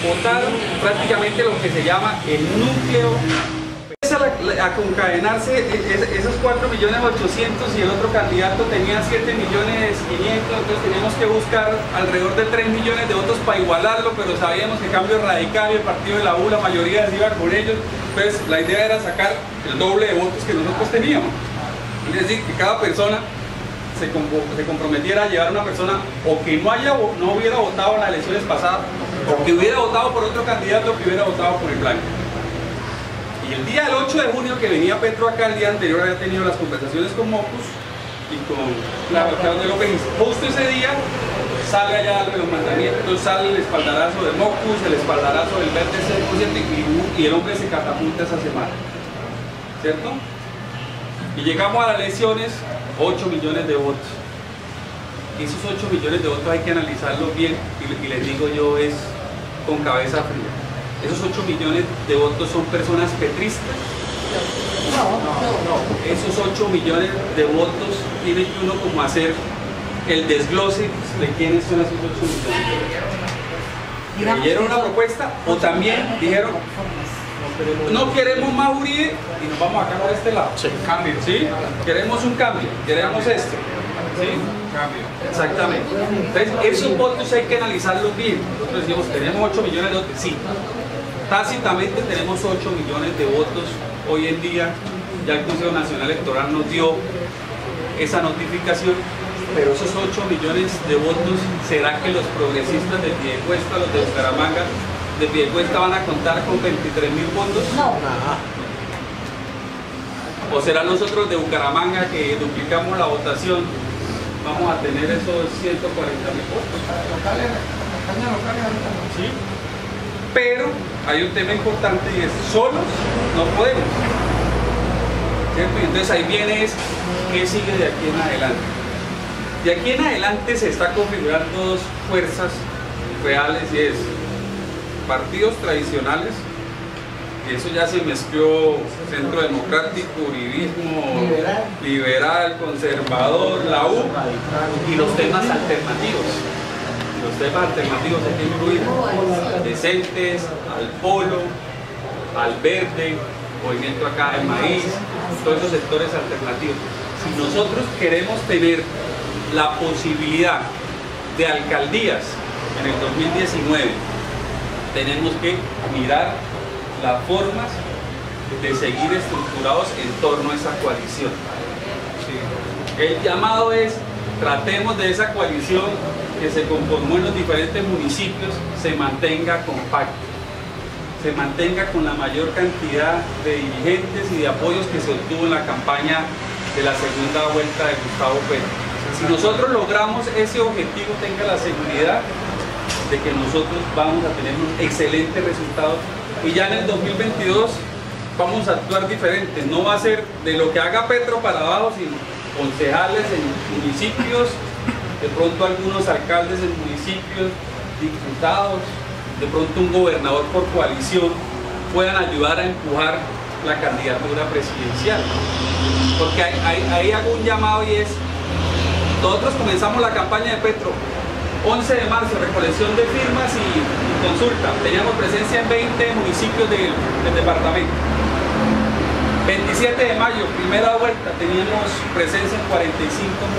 votaron prácticamente lo que se llama el núcleo. A concadenarse esos 4.800.000 y el otro candidato tenía 7.500.000, entonces teníamos que buscar alrededor de 3 millones de votos para igualarlo, pero sabíamos que Cambio Radical y el partido de la U, la mayoría se iba con ellos, entonces la idea era sacar el doble de votos que nosotros teníamos. Es decir, que cada persona se comprometiera a llevar una persona o que no hubiera votado en las elecciones pasadas, o que hubiera votado por otro candidato, que hubiera votado por el blanco. Y el día del 8 de junio que venía Petro acá, el día anterior había tenido las conversaciones con Mocus y con la alcalde López. Justo ese día sale allá de los mandamientos, sale el espaldarazo de Mocus, el espaldarazo del verde 6% y el hombre se catapulta esa semana, ¿cierto? Y llegamos a las elecciones, 8 millones de votos. Y esos 8 millones de votos hay que analizarlos bien, y les digo yo, es con cabeza fría. Esos 8 millones de votos son personas petristas. No. Esos 8 millones de votos tiene que uno como hacer el desglose de quiénes son esos 8 millones. ¿Creyeron una propuesta? O también dijeron, no queremos más Uribe y nos vamos acá por este lado. Sí. Cambio. ¿Sí? Queremos un cambio, queremos esto. ¿Sí? Cambio. Exactamente. Entonces, esos votos hay que analizarlos bien. Nosotros decimos, tenemos 8 millones de votos. Sí. Tácitamente tenemos 8 millones de votos hoy en día. Ya el Consejo Nacional Electoral nos dio esa notificación, pero esos 8 millones de votos, ¿será que los progresistas de Piedecuesta, los de Bucaramanga, de Piedecuesta van a contar con 23.000 votos? No. ¿O será nosotros de Bucaramanga, que duplicamos la votación, vamos a tener esos 140.000 votos? ¿Sí? Pero hay un tema importante, y es solos no podemos, ¿cierto? Y entonces ahí viene qué sigue de aquí en adelante. De aquí en adelante se está configurando dos fuerzas reales, y es partidos tradicionales, y eso ya se mezcló: Centro Democrático, Uribismo, liberal, conservador, la U, y los temas alternativos. Los temas alternativos hay que incluir decentes, al polo, al verde, movimiento acá del maíz, todos esos sectores alternativos. Si nosotros queremos tener la posibilidad de alcaldías en el 2019, tenemos que mirar las formas de seguir estructurados en torno a esa coalición. El llamado es: tratemos de esa coalición que se conformó en los diferentes municipios se mantenga compacta, se mantenga con la mayor cantidad de dirigentes y de apoyos que se obtuvo en la campaña de la segunda vuelta de Gustavo Petro. Si nosotros logramos ese objetivo, tenga la seguridad de que nosotros vamos a tener unos excelentes resultados y ya en el 2022 vamos a actuar diferente. No va a ser de lo que haga Petro para abajo, sino concejales en municipios, de pronto algunos alcaldes en municipios, diputados, de pronto un gobernador por coalición puedan ayudar a empujar la candidatura presidencial. Porque ahí hago un llamado y es, nosotros comenzamos la campaña de Petro 11 de marzo, recolección de firmas y consulta. Teníamos presencia en 20 municipios del departamento. 27 de mayo, primera vuelta, teníamos presencia en 45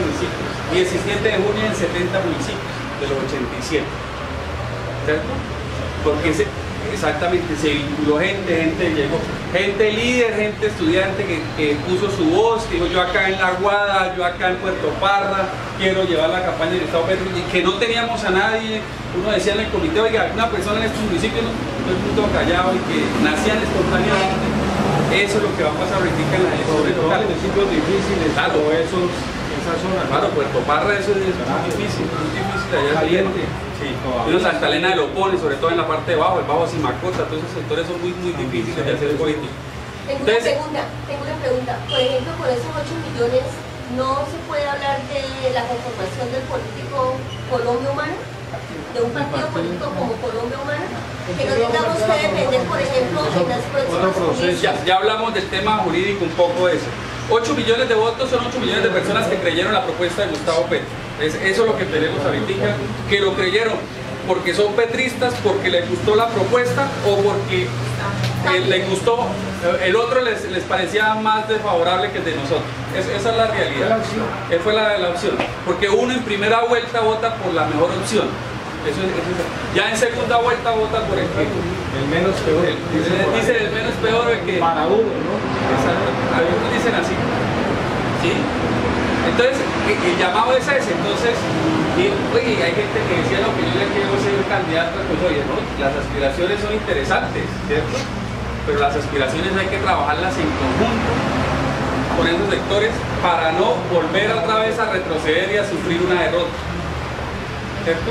municipios. 17 de junio en 70 municipios de los 87. ¿Cierto? Porque exactamente se vinculó gente llegó, gente líder, gente estudiante que puso su voz, que dijo yo acá en La Guada, yo acá en Puerto Parra, quiero llevar la campaña del Estado Petro, y que no teníamos a nadie. Uno decía en el comité, oiga, una persona en estos municipios, todo el mundo callado y que nacían espontáneamente. Eso es lo que va a pasar ahorita en las elecciones locales. Municipios difíciles, claro, como esa zona. Claro, Puerto Parra, eso es muy difícil allá caliente. Sí. Y Santa Elena de Lopone, sobre todo en la parte de abajo, el Bajo Simacota, todos esos sectores son muy difíciles de hacer política. Tengo una pregunta. Por ejemplo, con esos 8 millones, ¿no se puede hablar de la conformación del político Colombia Humana? ¿De un partido político como Colombia Humana? Que no tengamos que depender, por ejemplo, en las próximas comisiones. Ya hablamos del tema jurídico un poco de eso. 8 millones de votos son 8 millones de personas que creyeron la propuesta de Gustavo Petro. Eso es lo que tenemos ahorita, que lo creyeron porque son petristas, porque les gustó la propuesta o porque les gustó, el otro les parecía más desfavorable que el de nosotros. Esa es la realidad. Fue la opción. Porque uno en primera vuelta vota por la mejor opción. Eso es. Ya en segunda vuelta vota por el que el menos peor. Dice el menos peor, el que para uno, ¿no? Exacto. Algunos dicen así. ¿Sí? Entonces, el llamado es ese. Entonces, oye, hay gente que decía lo que yo le quiero ser candidato, pues oye, ¿no? Las aspiraciones son interesantes, ¿cierto? Pero las aspiraciones hay que trabajarlas en conjunto con esos sectores para no volver otra vez a retroceder y a sufrir una derrota, ¿cierto?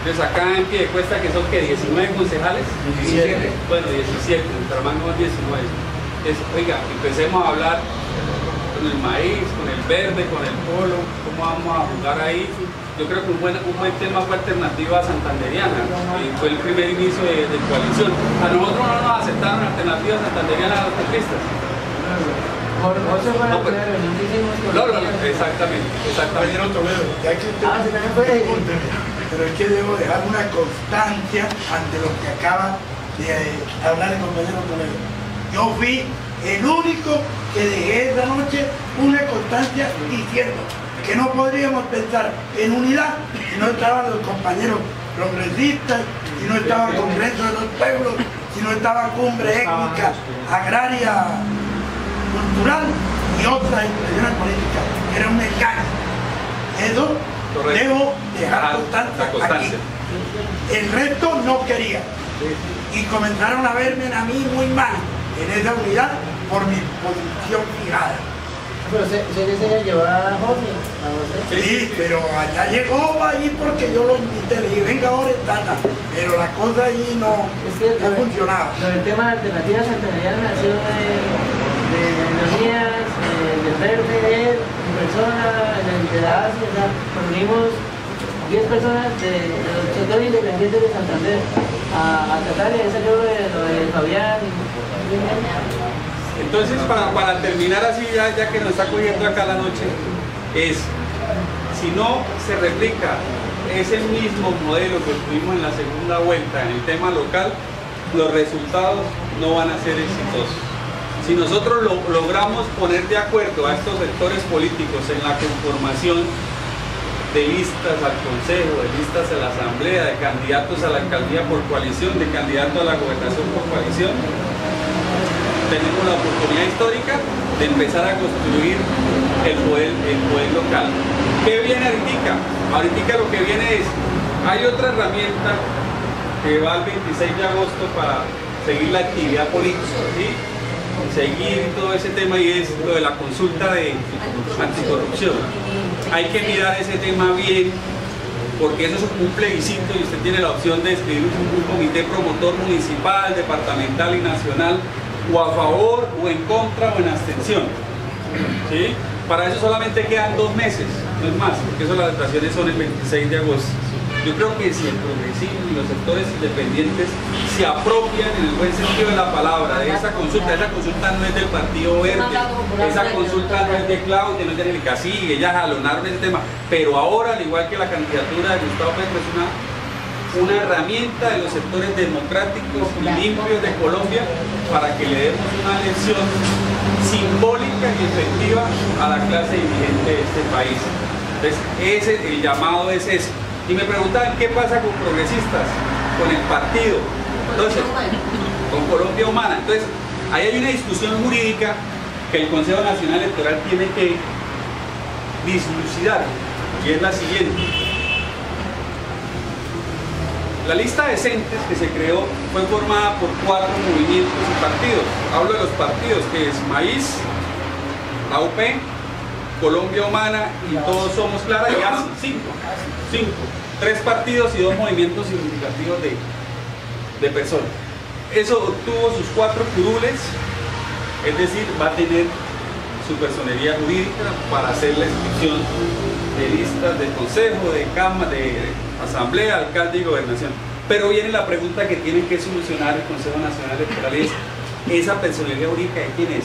Entonces acá en Piedecuesta, que son que 19 concejales, 17, bueno 17, en Bucaramanga 19. Oiga, empecemos a hablar con el maíz, con el verde, con el polo, cómo vamos a jugar ahí. Yo creo que un buen tema fue Alternativa Santanderiana, y fue el primer inicio de coalición. A nosotros no nos aceptaron Alternativa Santanderiana a los petristas. Exactamente. Pero es que debo dejar una constancia ante lo que acaba de hablar el compañero Toledo. Yo fui el único que dejé esa noche una constancia diciendo que no podríamos pensar en unidad si no estaban los compañeros progresistas, si no estaba Congreso de los Pueblos, si no estaba Cumbre Étnica, Agraria, Cultural y otras expresiones políticas. Era un engaño. Eso correcto. Debo dejar constancia aquí. El resto no quería. Y comenzaron a verme a mí muy mal en esa unidad por mi posición fijada. Pero se desea llevar a Jorge a usted. Sí, pero allá llegó ahí porque yo lo invité, le dije, venga ahora Tata. Pero la cosa ahí no funcionaba. Lo del tema de Alternativas Santanderiana nació de energías, del verde, en persona, de la ASI, o sea, reunimos 10 personas de los sectores independientes de Santander a tratar de salir lo de Fabián. Entonces, para terminar así, ya que nos está cogiendo acá la noche, es, si no se replica ese mismo modelo que tuvimos en la segunda vuelta en el tema local, los resultados no van a ser exitosos. Si nosotros logramos poner de acuerdo a estos sectores políticos en la conformación de listas al Consejo, de listas a la Asamblea, de candidatos a la alcaldía por coalición, de candidatos a la gobernación por coalición, tenemos la oportunidad histórica de empezar a construir el poder local. ¿Qué viene ahorita? Ahorita lo que viene es, hay otra herramienta que va el 26 de agosto para seguir la actividad política, ¿sí? Seguir todo ese tema, y es lo de la consulta de anticorrupción. Hay que mirar ese tema bien porque eso es un plebiscito y usted tiene la opción de escribir un comité promotor municipal, departamental y nacional, o a favor, o en contra, o en abstención. ¿Sí? Para eso solamente quedan 2 meses, no es más, porque eso las votaciones son el 26 de agosto. Yo creo que si el progresismo y los sectores independientes se apropian en el buen sentido de la palabra de esa consulta no es del Partido Verde, esa consulta no es de Claudia, no es de Angélica, sí, ellas jalonaron ese tema, pero ahora, al igual que la candidatura de Gustavo Petro, es una herramienta de los sectores democráticos y limpios de Colombia para que le demos una lección simbólica y efectiva a la clase dirigente de este país. Entonces, el llamado es ese. Y me preguntan qué pasa con progresistas, con el partido, entonces, con Colombia Humana. Entonces, ahí hay una discusión jurídica que el Consejo Nacional Electoral tiene que dislucidar, y es la siguiente. La lista de decentes que se creó fue formada por 4 movimientos y partidos. Hablo de los partidos, que es Maíz, la UP, Colombia Humana y Todos Somos Clara, y ASI, 5. 3 partidos y 2 movimientos significativos de personas. Eso obtuvo sus 4 curules, es decir, va a tener su personería jurídica para hacer la inscripción de listas de consejo, de cámara, de asamblea, alcalde y gobernación. Pero viene la pregunta que tiene que solucionar el Consejo Nacional Electoral, es ¿esa personería jurídica de quién es?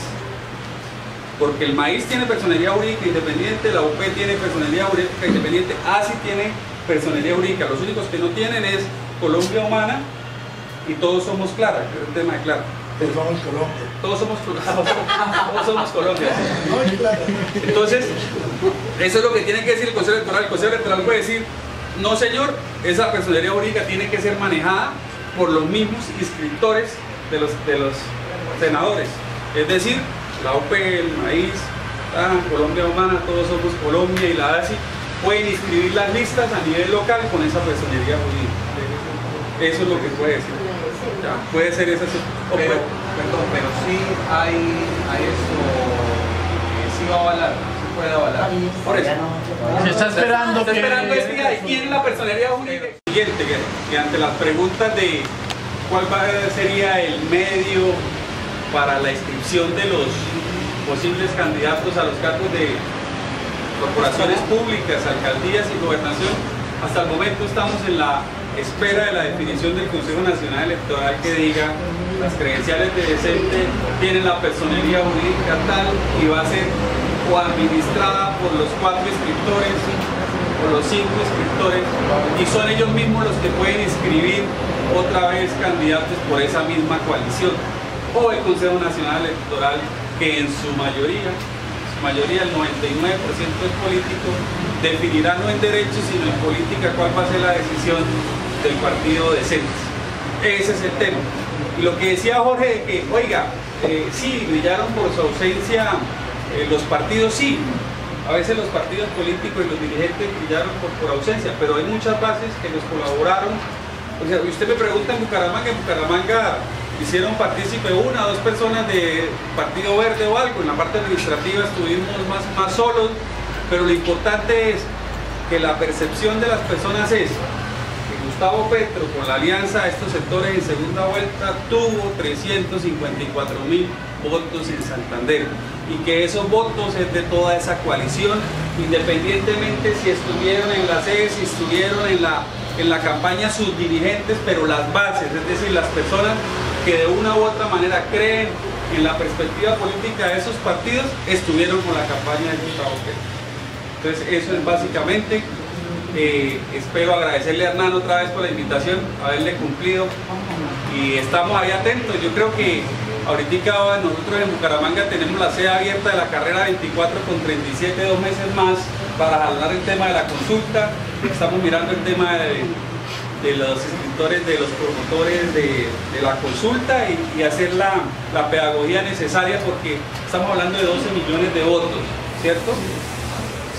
Porque el Maíz tiene personería jurídica independiente, la UP tiene personería jurídica independiente, ASI tiene personería jurídica. Los únicos que no tienen es Colombia Humana y Todos Somos Clara, que es el tema de Clara. Todos somos Colombia. Todos somos Colombia. Entonces, eso es lo que tiene que decir el Consejo Electoral. El Consejo Electoral puede decir, no señor, esa personería jurídica tiene que ser manejada por los mismos inscriptores de los senadores. Es decir, la UP, el Maíz, Colombia Humana, Todos Somos Colombia y la ASI pueden inscribir las listas a nivel local con esa personería jurídica. Eso es lo que puede decir. Ya, puede ser esa. Pero sí hay eso, sí va a avalar, sí puede avalar. Por eso. Se está esperando Está esperando este día. ¿Y quién es la personería jurídica? Siguiente, que ante las preguntas de cuál sería el medio para la inscripción de los posibles candidatos a los cargos de corporaciones públicas, alcaldías y gobernación, hasta el momento estamos en la espera de la definición del Consejo Nacional Electoral que diga las credenciales de decente tienen la personería jurídica tal y va a ser o administrada por los 4 inscriptores o los 5 inscriptores, y son ellos mismos los que pueden inscribir otra vez candidatos por esa misma coalición, o el Consejo Nacional Electoral, que en su mayoría el 99% es político, definirá no en derecho sino en política cuál va a ser la decisión del partido decente. Ese es el tema. Y lo que decía Jorge de que, oiga, sí, brillaron por su ausencia los partidos, sí. A veces los partidos políticos y los dirigentes brillaron por ausencia, pero hay muchas bases que les colaboraron. O sea, usted me pregunta en Bucaramanga hicieron partícipe 1 o 2 personas de Partido Verde o algo. En la parte administrativa estuvimos más solos, pero lo importante es que la percepción de las personas es que Gustavo Petro, con la alianza de estos sectores en segunda vuelta, tuvo 354.000 votos en Santander, y que esos votos es de toda esa coalición, independientemente si estuvieron en la sede, si estuvieron en la campaña sus dirigentes, pero las bases, es decir, las personas que de una u otra manera creen en la perspectiva política de esos partidos, estuvieron con la campaña de Gustavo Petro. Entonces eso es básicamente. Espero agradecerle a Hernán otra vez por la invitación, haberle cumplido, y estamos ahí atentos. Yo creo que ahorita nosotros en Bucaramanga tenemos la sede abierta de la carrera 24 con 37, 2 meses más para hablar el tema de la consulta. Estamos mirando el tema de los escritores, de los promotores de la consulta, y hacer la pedagogía necesaria, porque estamos hablando de 12 millones de votos, ¿cierto?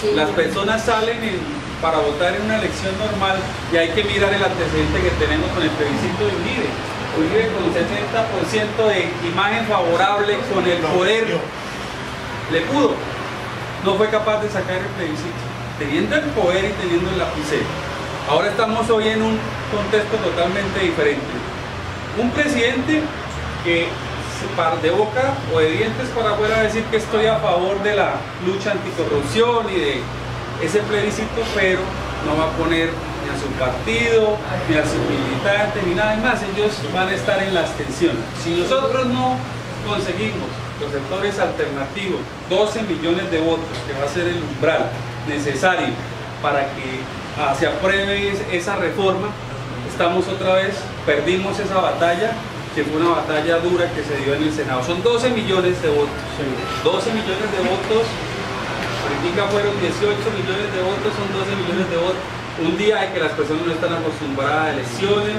Sí. Las personas salen para votar en una elección normal, y hay que mirar el antecedente que tenemos con el plebiscito de Uribe. Uribe con 70% de imagen favorable con el poder, le pudo, no fue capaz de sacar el plebiscito, teniendo el poder y teniendo el lapicero. Ahora estamos hoy en un contexto totalmente diferente. Un presidente que de boca o de dientes para afuera decir que estoy a favor de la lucha anticorrupción y de ese plebiscito, pero no va a poner ni a su partido, ni a sus militantes, ni nada más. Ellos van a estar en la abstención. Si nosotros no conseguimos los sectores alternativos 12 millones de votos, que va a ser el umbral necesario para que se apruebe esa reforma, estamos otra vez, perdimos esa batalla, que fue una batalla dura que se dio en el Senado. Son 12 millones de votos. 12 millones de votos, ahorita fueron 18 millones de votos, son 12 millones de votos. Un día de que las personas no están acostumbradas a elecciones,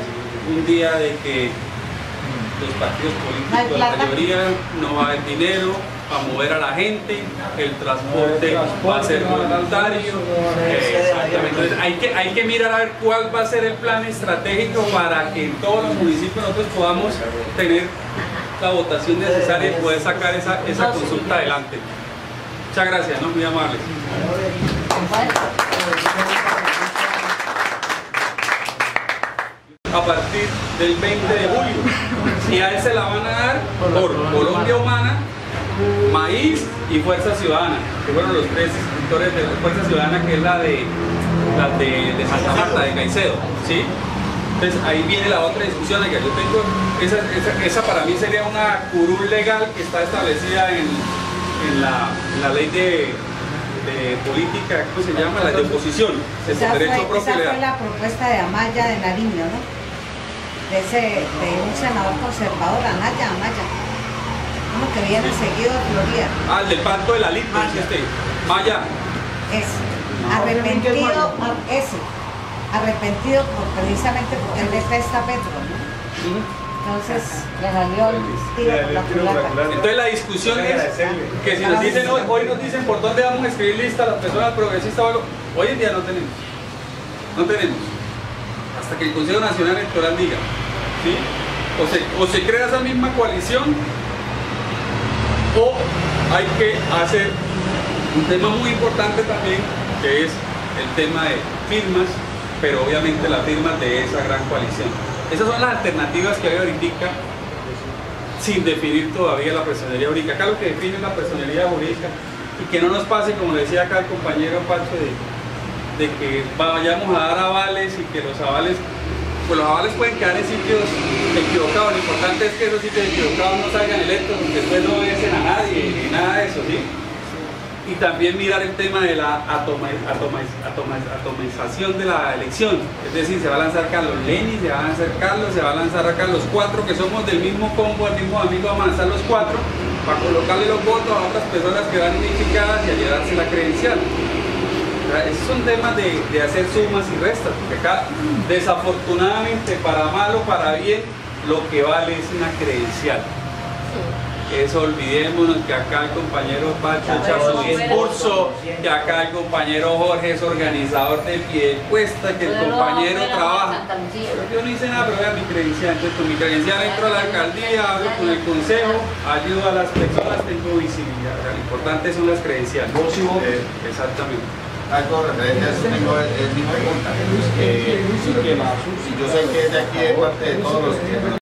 un día de que los partidos políticos, la mayoría, no va a haber dinero para mover a la gente, el transporte va a ser voluntario. Entonces hay que mirar a ver cuál va a ser el plan estratégico para que en todos los municipios nosotros podamos tener la votación necesaria y poder sacar esa consulta adelante. Muchas gracias, ¿no? Muy amables. A partir del 20 de julio, y a él se la van a dar por Colombia Humana, Maíz y Fuerza Ciudadana, que fueron los tres escritores de Fuerza Ciudadana, que es la de Santa Marta, de Caicedo, ¿sí? Entonces ahí viene la otra discusión que yo tengo. Esa para mí sería una curul legal que está establecida en la ley de política, ¿cómo se llama? La de oposición, esa fue la propuesta de Amaya de Nariño, ¿no? De un senador conservador, Amaya, uno que viene seguido de Florida. Ah, el del pacto de la LIT, Maya. Arrepentido precisamente porque él detesta Petro, ¿no? Entonces le salió el tiro por la culata. Entonces la discusión es que si nos dicen hoy nos dicen por dónde vamos a escribir lista las personas progresistas, hoy en día no tenemos. Hasta que el Consejo Nacional Electoral diga, ¿sí? O se crea esa misma coalición, o hay que hacer un tema muy importante también, que es el tema de firmas, pero obviamente las firmas de esa gran coalición. Esas son las alternativas que hay ahorita, sin definir todavía la personería jurídica. Acá lo que define es la personería jurídica, y que no nos pase, como le decía acá el compañero Pacho, de que vayamos a dar avales y que los avales pueden quedar en sitios equivocados. Lo importante es que esos sitios equivocados no salgan electos, porque después no obedecen a nadie, ni nada de eso, ¿sí? Y también mirar el tema de la atomización de la elección, es decir, se va a lanzar Carlos Leni, se va a lanzar Carlos, se va a lanzar acá los cuatro que somos del mismo combo, del mismo amigo, vamos a lanzar los cuatro para colocarle los votos a otras personas que van identificadas y a llevarse la credencial. Esos son temas de hacer sumas y restas, porque acá desafortunadamente, para mal o para bien, lo que vale es una credencial. Eso olvidémonos, que acá el compañero Pacho echa su discurso, que acá el compañero Jorge es organizador de Piedecuesta, que el compañero trabaja. Pero yo no hice nada, pero vea mi credencial. Entonces con mi credencial entro a la alcaldía, hablo con el consejo, ayudo a las personas, tengo visibilidad. O sea, lo importante son las credenciales. Exactamente. Algo referente a eso tengo es mi pregunta. Yo sé que es de aquí, de parte de todos los que